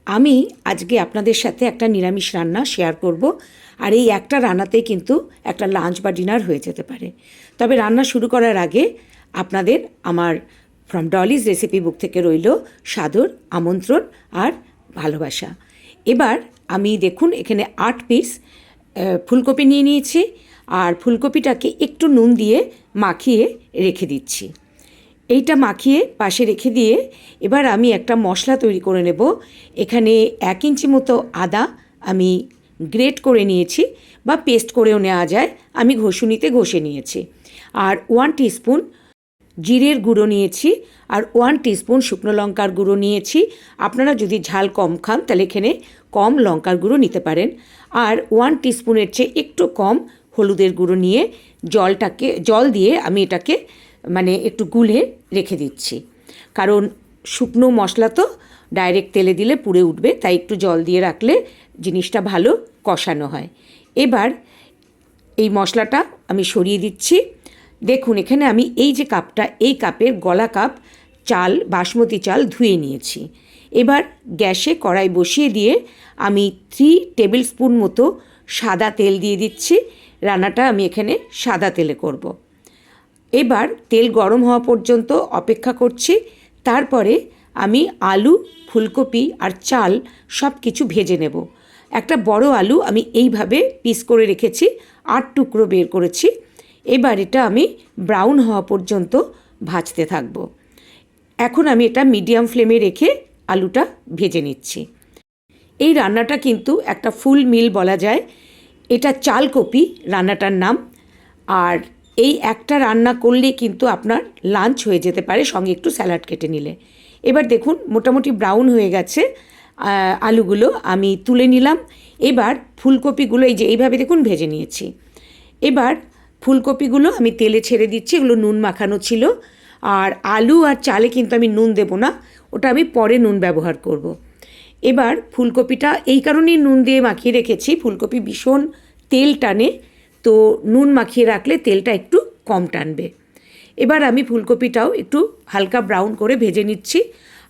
আমি আজকে আপনাদের সাথে একটা নিরামিষ রান্না শেয়ার করব। আর এই একটা রান্নাতেই কিন্তু একটা লাঞ্চ বা ডিনার হয়ে যেতে পারে। তবে রান্না শুরু করার আগে আপনাদের আমার ফ্রম ডলিজ রেসিপি বুক থেকে রইল সাদর আমন্ত্রণ আর ভালোবাসা। এবার আমি দেখুন এখানে 8 পিস ফুলকপি নিয়ে নিয়েছি, আর ফুলকপিটাকে একটু নুন দিয়ে মাখিয়ে রেখে দিচ্ছি। এইটা মাখিয়ে পাশে রেখে দিয়ে এবার আমি একটা মশলা তৈরি করে নেব। এখানে 1 ইঞ্চি মতো আদা আমি গ্রেট করে নিয়েছি, বা পেস্ট করেও নেওয়া যায়, আমি ঘষুনিতে ঘষে নিয়েছি। আর 1 টিস্পুন জিরের গুঁড়ো নিয়েছি, আর 1 টিস্পুন শুকনো লঙ্কার গুঁড়ো নিয়েছি। আপনারা যদি ঝাল কম খান তাহলে এখানে কম লঙ্কার গুঁড়ো নিতে পারেন। আর 1 টিস্পুনের চেয়ে একটু কম হলুদের গুঁড়ো নিয়ে জল দিয়ে আমি এটাকে একটু গুলে রেখে দিচ্ছি। কারণ শুকনো মশলা তো ডাইরেক্ট তেলে দিলে পুড়ে উঠবে, তাই একটু জল দিয়ে রাখলে জিনিসটা ভালো কষানো হয়। এবার এই মশলাটা আমি সরিয়ে দিচ্ছি। দেখুন এখানে আমি এই যে কাপটা, এই কাপের গলা কাপ চাল, বাসমতি চাল ধুয়ে নিয়েছি। এবার গ্যাসে কড়াই বসিয়ে দিয়ে আমি 3 টেবিল স্পুন মতো সাদা তেল দিয়ে দিচ্ছি। রান্নাটা আমি এখানে সাদা তেলে করব। এবার তেল গরম হওয়া পর্যন্ত অপেক্ষা করছি। তারপরে আমি আলু, ফুলকপি আর চাল সব কিছু ভেজে নেব। একটা বড় আলু আমি এইভাবে পিস করে রেখেছি, 8 টুকরো বের করেছি। এবার এটা আমি ব্রাউন হওয়া পর্যন্ত ভাজতে থাকব। এখন আমি এটা মিডিয়াম ফ্লেমে রেখে আলুটা ভেজে নিচ্ছি। এই রান্নাটা কিন্তু একটা ফুল মিল বলা যায়। এটা চালকপি রান্নাটার নাম। আর এই একটা রান্না করলে কিন্তু আপনার লাঞ্চ হয়ে যেতে পারে, সঙ্গে একটু স্যালাড কেটে নিলে। এবার দেখুন মোটামুটি ব্রাউন হয়ে গেছে আলুগুলো, আমি তুলে নিলাম। এবার ফুলকপিগুলো এইভাবে দেখুন ভেজে নিয়েছি। এবার ফুলকপিগুলো আমি তেলে ছেড়ে দিচ্ছি, এগুলো নুন মাখানো ছিল। আর আলু আর চালে কিন্তু আমি নুন দেবো না, ওটা আমি পরে নুন ব্যবহার করব। এবার ফুলকপিটা এই কারণেই নুন দিয়ে মাখিয়ে রেখেছি, ফুলকপি ভীষণ তেল টানে, তো নুন মাখিয়ে রাখলে তেলটা একটু কম টানবে। এবার আমি ফুলকপিটাও একটু হালকা ব্রাউন করে ভেজে নিচ্ছি।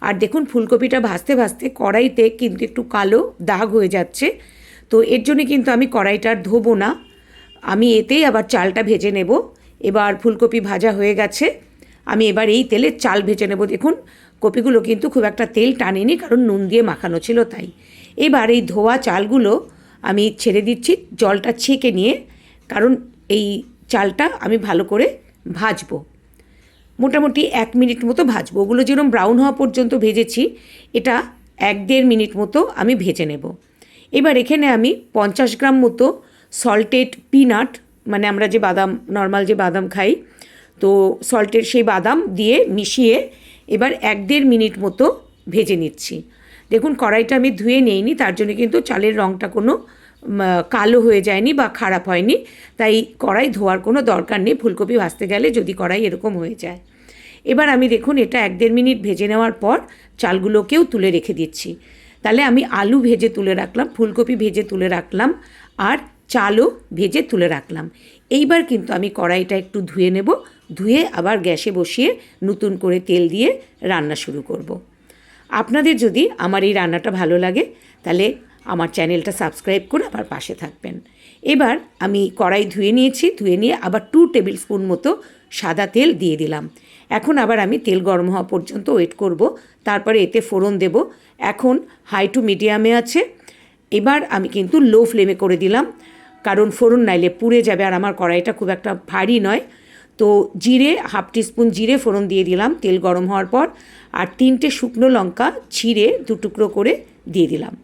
আর দেখুন ফুলকপিটা ভাজতে ভাজতে কড়াইতে কিন্তু একটু কালো দাগ হয়ে যাচ্ছে, তো এর জন্য কিন্তু আমি কড়াইটা আর ধোবো না, আমি এতেই আবার চালটা ভেজে নেব। এবার ফুলকপি ভাজা হয়ে গেছে, আমি এবার এই তেলে চাল ভেজে নেব। দেখুন কপিগুলো কিন্তু খুব একটা তেল টানেনি, কারণ নুন দিয়ে মাখানো ছিল তাই। এবার এই ধোয়া চালগুলো আমি ছেড়ে দিচ্ছি জলটা ছেঁকে নিয়ে, কারণ এই চালটা আমি ভালো করে ভাজবো, মোটামুটি 1 মিনিট মতো ভাজবো। ওগুলো যেরকম ব্রাউন হওয়া পর্যন্ত ভেজেছি, এটা 1-1.5 মিনিট মতো আমি ভেজে নেব। এবার এখানে আমি 50 গ্রাম মতো সল্টেড পিনাট, আমরা যে বাদাম, নর্মাল যে বাদাম খাই, তো সল্টেড সেই বাদাম দিয়ে মিশিয়ে এবার 1-1.5 মিনিট মতো ভেজে নিচ্ছি। দেখুন কড়াইটা আমি ধুয়ে নিইনি, তার জন্য কিন্তু চালের রঙটা কোনো কালো হয়ে যায়নি বা খারাপ হয়নি, তাই কড়াই ধোয়ার কোনো দরকার নেই ফুলকপি ভাজতে গেলে যদি কড়াই এরকম হয়ে যায়। এবার আমি দেখুন এটা 1-1.5 মিনিট ভেজে নেওয়ার পর চালগুলোকেও তুলে রেখে দিচ্ছি। তাহলে আমি আলু ভেজে তুলে রাখলাম, ফুলকপি ভেজে তুলে রাখলাম, আর চালও ভেজে তুলে রাখলাম। এইবার কিন্তু আমি কড়াইটা একটু ধুয়ে নেব, ধুয়ে আবার গ্যাসে বসিয়ে নতুন করে তেল দিয়ে রান্না শুরু করব। আপনাদের যদি আমার এই রান্নাটা ভালো লাগে তাহলে আমার চ্যানেলটা সাবস্ক্রাইব করে আমার পাশে থাকবেন। এবার আমি কড়াই ধুয়ে নিয়েছি, ধুয়ে নিয়ে আবার 2 টেবিল স্পুন মতো সাদা তেল দিয়ে দিলাম। এখন আবার আমি তেল গরম হওয়া পর্যন্ত ওয়েট করব, তারপরে এতে ফোড়ন দেব। এখন হাই টু মিডিয়ামে আছে। এবার আমি কিন্তু লো ফ্লেমে করে দিলাম, কারণ ফোড়ন নাইলে পুড়ে যাবে, আর আমার কড়াইটা খুব একটা ভারী নয়। তো জিরে, 1/2 টিস্পুন জিরে ফোড়ন দিয়ে দিলাম তেল গরম হওয়ার পর, আর 3টে শুকনো লঙ্কা ছিঁড়ে 2 টুকরো করে দিয়ে দিলাম,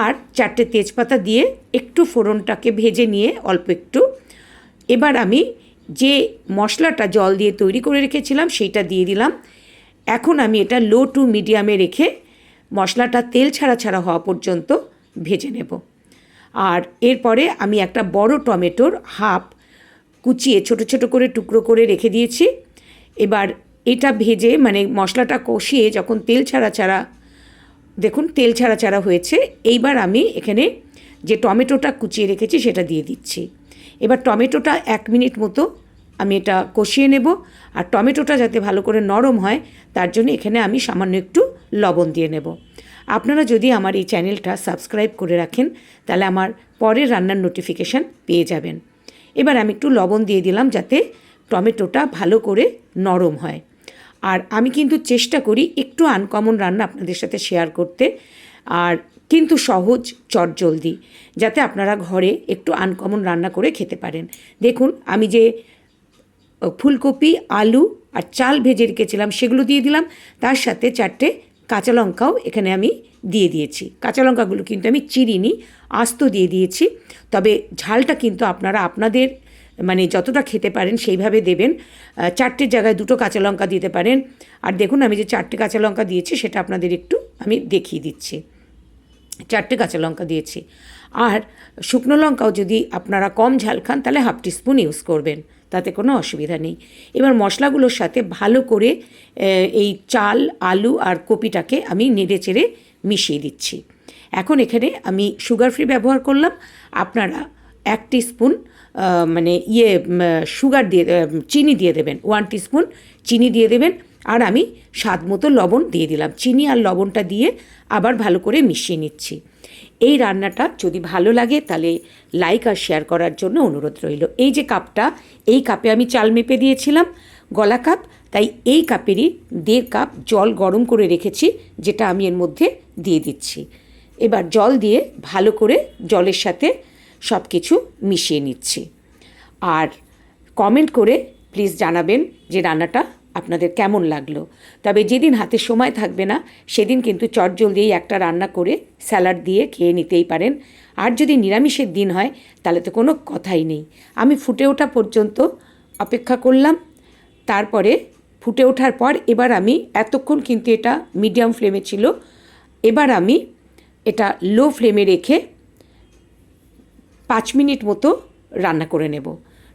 আর 4টে তেজপাতা দিয়ে একটু ফোড়নটাকে ভেজে নিয়ে অল্প একটু। এবার আমি যে মশলাটা জল দিয়ে তৈরি করে রেখেছিলাম সেইটা দিয়ে দিলাম। এখন আমি এটা লো টু মিডিয়ামে রেখে মশলাটা তেল ছাড়া হওয়া পর্যন্ত ভেজে নেব। আর এরপরে আমি একটা বড় টমেটোর হাফ কুচিয়ে ছোট ছোট করে টুকরো করে রেখে দিয়েছি। এবার এটা ভেজে মশলাটা কষিয়ে যখন তেল ছাড়া দেখুন তেল ছাড়া হয়েছে, এইবার আমি এখানে যে টমেটোটা কুচিয়ে রেখেছি সেটা দিয়ে দিচ্ছি। এবার টমেটোটা 1 মিনিট মতো আমি এটা কষিয়ে নেব। আর টমেটোটা যাতে ভালো করে নরম হয় তার জন্য এখানে আমি সামান্য একটু লবণ দিয়ে নেব। আপনারা যদি আমার এই চ্যানেলটা সাবস্ক্রাইব করে রাখেন তাহলে আমার পরের রান্নার নোটিফিকেশান পেয়ে যাবেন। এবার আমি একটু লবণ দিয়ে দিলাম যাতে টমেটোটা ভালো করে নরম হয়। আর আমি কিন্তু চেষ্টা করি একটু আনকমন রান্না আপনাদের সাথে শেয়ার করতে, আর কিন্তু সহজ চটজলদি, যাতে আপনারা ঘরে একটু আনকমন রান্না করে খেতে পারেন। দেখুন আমি যে ফুলকপি, আলু আর চাল ভেজে রেখেছিলাম সেগুলো দিয়ে দিলাম, তার সাথে 4টে কাঁচা লঙ্কাও এখানে আমি দিয়ে দিয়েছি। কাঁচা লঙ্কাগুলো কিন্তু আমি চিরিনি, আস্ত দিয়ে দিয়েছি। তবে ঝালটা কিন্তু আপনারা আপনাদের মানে যতটা খেতে পারেন সেইভাবে দেবেন। 4টের জায়গায় 2টো কাঁচা লঙ্কা দিতে পারেন। আর দেখুন আমি যে 4টে কাঁচা লঙ্কা দিয়েছি সেটা আপনাদের একটু আমি দেখিয়ে দিচ্ছি। 4টে কাঁচা লঙ্কা দিয়েছি। আর শুকনো লঙ্কাও যদি আপনারা কম ঝাল খান তাহলে হাফ টিস্পুন ইউজ করবেন, তাতে কোনো অসুবিধা নেই। এবার মশলাগুলোর সাথে ভালো করে এই চাল, আলু আর কপিটাকে আমি নেড়ে চেড়ে মিশিয়ে দিচ্ছি। এখন এখানে আমি সুগার ফ্রি ব্যবহার করলাম। আপনারা 1 টিস্পুন মানে সুগার দিয়ে চিনি দিয়ে দেবেন, 1 টিস্পুন চিনি দিয়ে দেবেন। আর আমি স্বাদ মতো লবণ দিয়ে দিলাম। চিনি আর লবণটা দিয়ে আবার ভালো করে মিশিয়ে নিচ্ছি। এই রান্নাটা যদি ভালো লাগে তাহলে লাইক আর শেয়ার করার জন্য অনুরোধ রইল। এই যে কাপটা, এই কাপে আমি চাল মেপে দিয়েছিলাম, গলা কাপ, তাই এই কাপেরই 1.5 কাপ জল গরম করে রেখেছি, যেটা আমি এর মধ্যে দিয়ে দিচ্ছি। এবার জল দিয়ে ভালো করে জলের সাথে সব কিছু মিশিয়ে নিচ্ছি। আর কমেন্ট করে প্লিজ জানাবেন যে রান্নাটা আপনাদের কেমন লাগলো। তবে যেদিন হাতে সময় থাকবে না সেদিন কিন্তু চটজলদি একটা রান্না করে স্যালাড দিয়ে খেয়ে নিতেই পারেন। আর যদি নিরামিষের দিন হয় তাহলে তো কোনো কথাই নেই। আমি ফুটে ওঠা পর্যন্ত অপেক্ষা করলাম। তারপরে ফুটে ওঠার পর এবার আমি এতক্ষণ কিন্তু এটা মিডিয়াম ফ্লেমে ছিল, এবার আমি এটা লো ফ্লেমে রেখে 5 মিনিট মতো রান্না করে নেব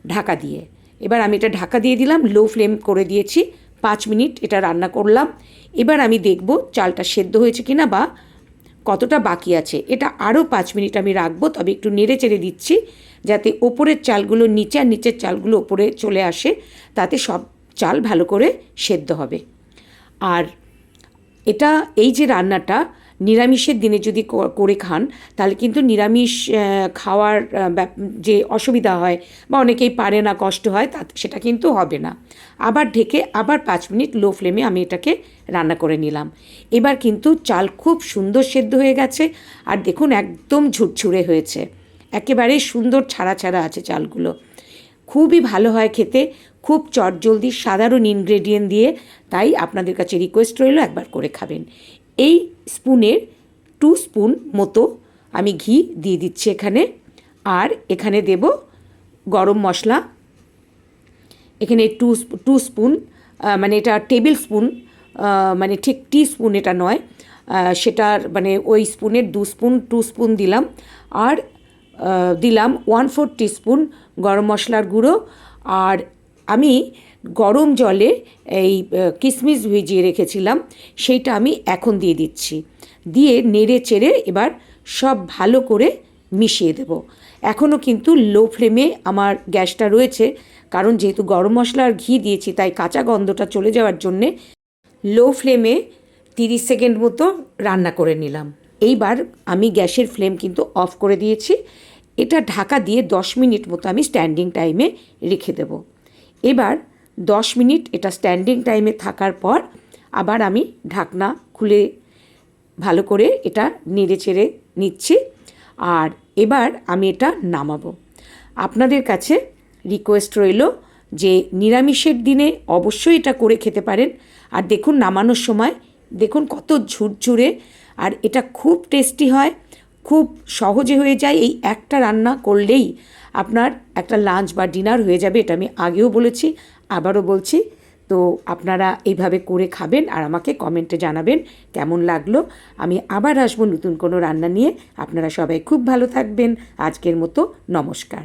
ঢাকা দিয়ে। এবার আমি এটা ঢাকা দিয়ে দিলাম, লো ফ্লেম করে দিয়েছি। 5 মিনিট এটা রান্না করলাম। এবার আমি দেখব চালটা সেদ্ধ হয়েছে কিনা বা কতটা বাকি আছে। এটা আরও 5 মিনিট আমি রাখবো, তবে একটু নেড়ে চেড়ে দিচ্ছি যাতে ওপরের চালগুলো নিচে আর নিচের চালগুলো ওপরে চলে আসে, তাতে সব চাল ভালো করে সেদ্ধ হবে। আর এটা এই যে রান্নাটা নিরামিষের দিনে যদি করে খান তাহলে কিন্তু নিরামিষ খাওয়ার যে অসুবিধা হয় বা অনেকেই পারে না, কষ্ট হয়, সেটা কিন্তু হবে না। আবার ঢেকে আবার 5 মিনিট লো ফ্লেমে আমি এটাকে রান্না করে নিলাম। এবার কিন্তু চাল খুব সুন্দর সেদ্ধ হয়ে গেছে। আর দেখুন একদম ঝুরঝুরে হয়েছে, একেবারে সুন্দর ছাড়া ছাড়া আছে চালগুলো। খুবই ভালো হয় খেতে, খুব চটজলদি সাধারণ ইনগ্রেডিয়েন্ট দিয়ে। তাই আপনাদের কাছে রিকোয়েস্ট রইল একবার করে খাবেন। এই স্পুনের 2 স্পুন মতো আমি ঘি দিয়ে দিচ্ছি এখানে। আর এখানে দেব গরম মশলা, এখানে 2 স্পুন, মানে এটা টেবিল স্পুন, মানে ঠিক টিস্পুন এটা নয়, সেটার মানে ওই স্পুনের 2 স্পুন দিলাম। আর দিলাম 1/4 টিস্পুন গরম মশলার গুঁড়ো। আর আমি গরম জলে এই কিশমিশ ভিজিয়ে রেখেছিলাম, সেইটা আমি এখন দিয়ে দিচ্ছি। দিয়ে নেড়ে চেড়ে এবার সব ভালো করে মিশিয়ে দেব। এখনও কিন্তু লো ফ্লেমে আমার গ্যাসটা রয়েছে, কারণ যেহেতু গরম মশলা আর ঘি দিয়েছি তাই কাঁচা গন্ধটা চলে যাওয়ার জন্যে লো ফ্লেমে 30 সেকেন্ড মতো রান্না করে নিলাম। এইবার আমি গ্যাসের ফ্লেম কিন্তু অফ করে দিয়েছি। এটা ঢাকা দিয়ে 10 মিনিট মতো আমি স্ট্যান্ডিং টাইমে রেখে দেব। এবার 10 মিনিট এটা স্ট্যান্ডিং টাইমে থাকার পর আবার আমি ঢাকনা খুলে ভালো করে এটা নেড়ে চেড়ে নিচ্ছি। আর এবার আমি এটা নামাবো। আপনাদের কাছে রিকোয়েস্ট রইল যে নিরামিষের দিনে অবশ্যই এটা করে খেতে পারেন। আর দেখুন নামানোর সময় দেখুন কত ঝুরঝুরে, আর এটা খুব টেস্টি হয়, খুব সহজে হয়ে যায়। এই একটা রান্না করলেই আপনার একটা লাঞ্চ বা ডিনার হয়ে যাবে। এটা আমি আগেও বলেছি, আবারও বলছি। তো আপনারা এইভাবে করে খাবেন আর আমাকে কমেন্টে জানাবেন কেমন লাগলো। আমি আবার আসবো নতুন কোনো রান্না নিয়ে। আপনারা সবাই খুব ভালো থাকবেন। আজকের মতো নমস্কার।